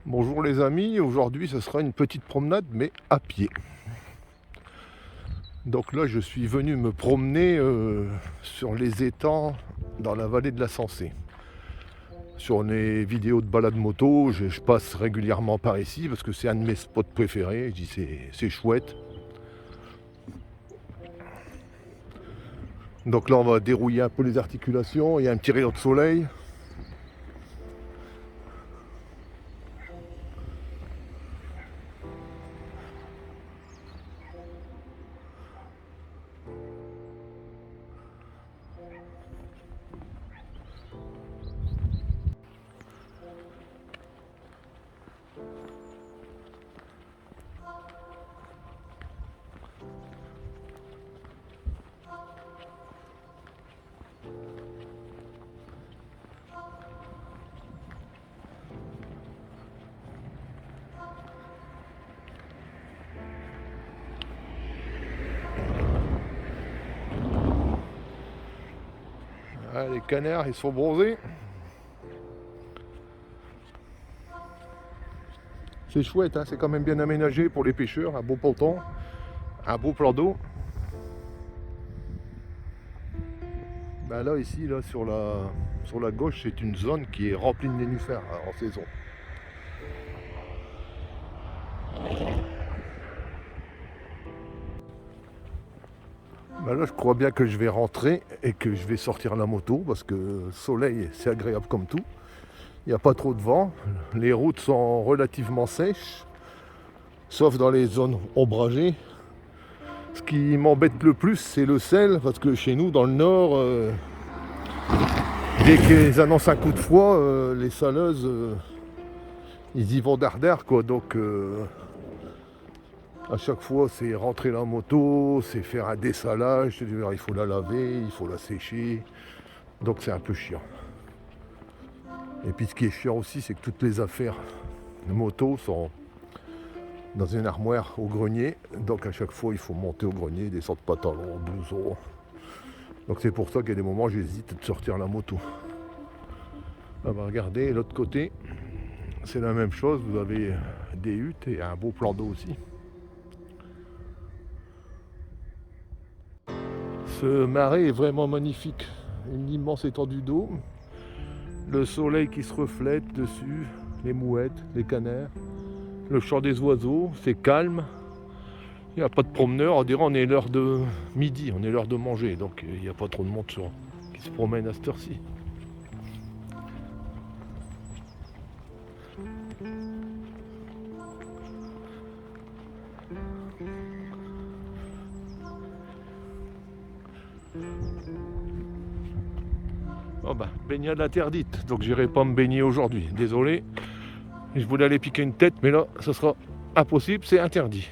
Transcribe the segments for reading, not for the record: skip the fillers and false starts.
Bonjour les amis, aujourd'hui ce sera une petite promenade mais à pied. Donc là je suis venu me promener sur les étangs dans la vallée de la Sensée. Sur les vidéos de balade moto, je passe régulièrement par ici parce que c'est un de mes spots préférés, je dis c'est chouette. Donc là on va dérouiller un peu les articulations, il y a un petit rayon de soleil. Ah, les canards ils sont bronzés. C'est chouette, hein, c'est quand même bien aménagé pour les pêcheurs, un beau ponton, un beau plan d'eau. Ben là ici là sur la gauche c'est une zone qui est remplie de nénuphars en saison. Ben là je crois bien que je vais rentrer et que je vais sortir la moto parce que le soleil c'est agréable comme tout. Il n'y a pas trop de vent, les routes sont relativement sèches, sauf dans les zones ombragées. Ce qui m'embête le plus c'est le sel parce que chez nous dans le nord, dès qu'ils annoncent un coup de froid, les saleuses ils y vont dardard quoi, donc à chaque fois c'est rentrer la moto, c'est faire un dessalage, c'est-à-dire il faut la laver, il faut la sécher, donc c'est un peu chiant. Et puis ce qui est chiant aussi c'est que toutes les affaires de moto sont dans une armoire au grenier, donc à chaque fois il faut monter au grenier, descendre pantalon, blouson. Donc c'est pour ça qu'il y a des moments j'hésite de sortir la moto. Ah bah regardez, l'autre côté, c'est la même chose, vous avez des huttes et un beau plan d'eau aussi. Ce marais est vraiment magnifique, une immense étendue d'eau, le soleil qui se reflète dessus, les mouettes, les canards, le chant des oiseaux, c'est calme, il n'y a pas de promeneurs, on dirait on est l'heure de midi, on est l'heure de manger, donc il n'y a pas trop de monde qui se promène à cette heure-ci. Oh bah, baignade interdite, donc j'irai pas me baigner aujourd'hui, désolé. Je voulais aller piquer une tête, mais là, ce sera impossible, c'est interdit.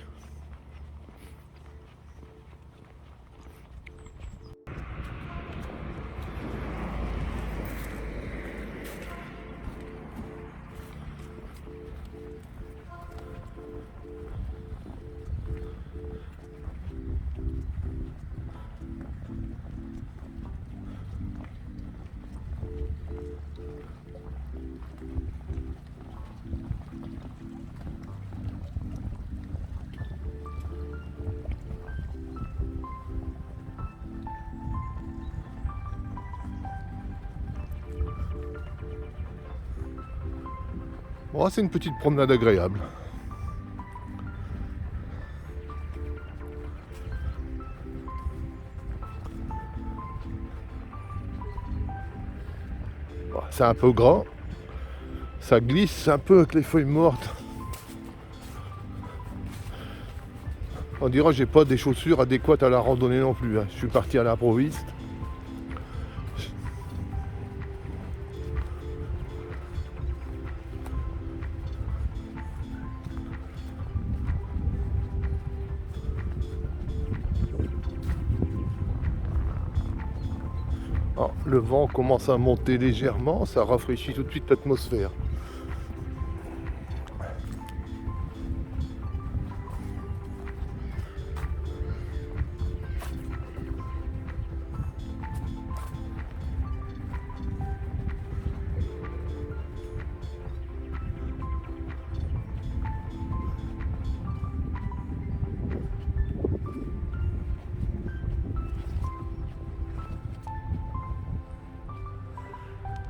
Bon, c'est une petite promenade agréable. Bon, c'est un peu grand, ça glisse un peu avec les feuilles mortes. On dirait que j'ai pas des chaussures adéquates à la randonnée non plus, hein. Je suis parti à l'improviste. Oh, le vent commence à monter légèrement, ça rafraîchit tout de suite l'atmosphère.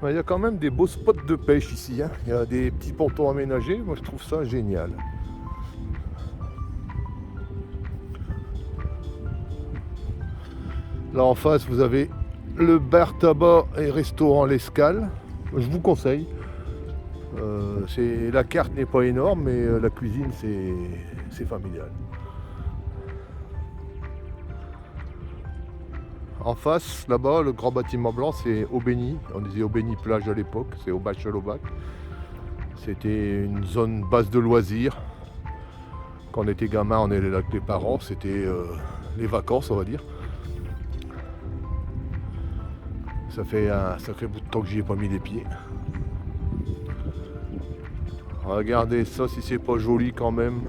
Il y a quand même des beaux spots de pêche ici, hein. Il y a des petits pontons aménagés, moi je trouve ça génial. Là en face vous avez le bar tabac et restaurant L'Escale. Je vous conseille. La carte n'est pas énorme, mais la cuisine c'est familial. En face, là-bas, le grand bâtiment blanc, c'est Aubigny. On disait Aubigny plage à l'époque, c'est au Bachelot-Bac. C'était une zone base de loisirs. Quand on était gamin, on allait là avec les parents. C'était les vacances, on va dire. Ça fait un sacré bout de temps que j'y ai pas mis les pieds. Regardez ça, si c'est pas joli quand même.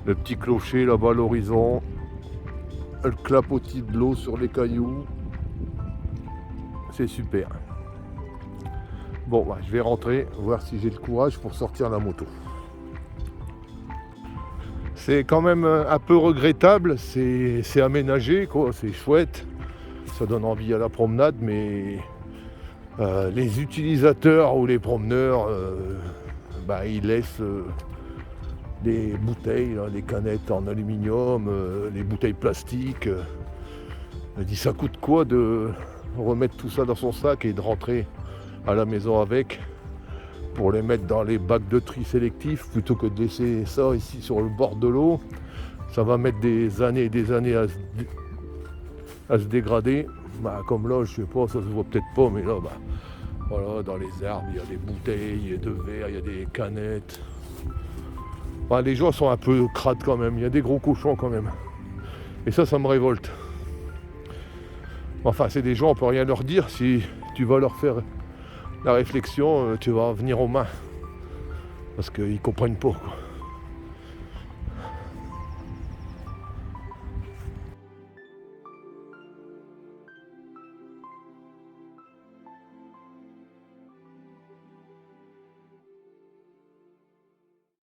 Le petit clocher là-bas à l'horizon. Le clapotis de l'eau sur les cailloux. C'est super. Bon, bah, je vais rentrer, voir si j'ai le courage pour sortir la moto. C'est quand même un peu regrettable, c'est aménagé, quoi, c'est chouette. Ça donne envie à la promenade, mais les utilisateurs ou les promeneurs, ils laissent des bouteilles, là, des canettes en aluminium, les bouteilles plastiques. Elle dit ça coûte quoi de remettre tout ça dans son sac et de rentrer à la maison avec pour les mettre dans les bacs de tri sélectifs plutôt que de laisser ça ici sur le bord de l'eau. Ça va mettre des années et des années à se dégrader. Comme là, je sais pas, ça se voit peut-être pas, mais là, voilà, dans les arbres, il y a des bouteilles de verre, il y a des canettes. Les gens sont un peu crades quand même, il y a des gros cochons quand même. Et ça me révolte. Enfin, c'est des gens, on peut rien leur dire. Si tu vas leur faire la réflexion, tu vas venir aux mains. Parce qu'ils comprennent pas, quoi.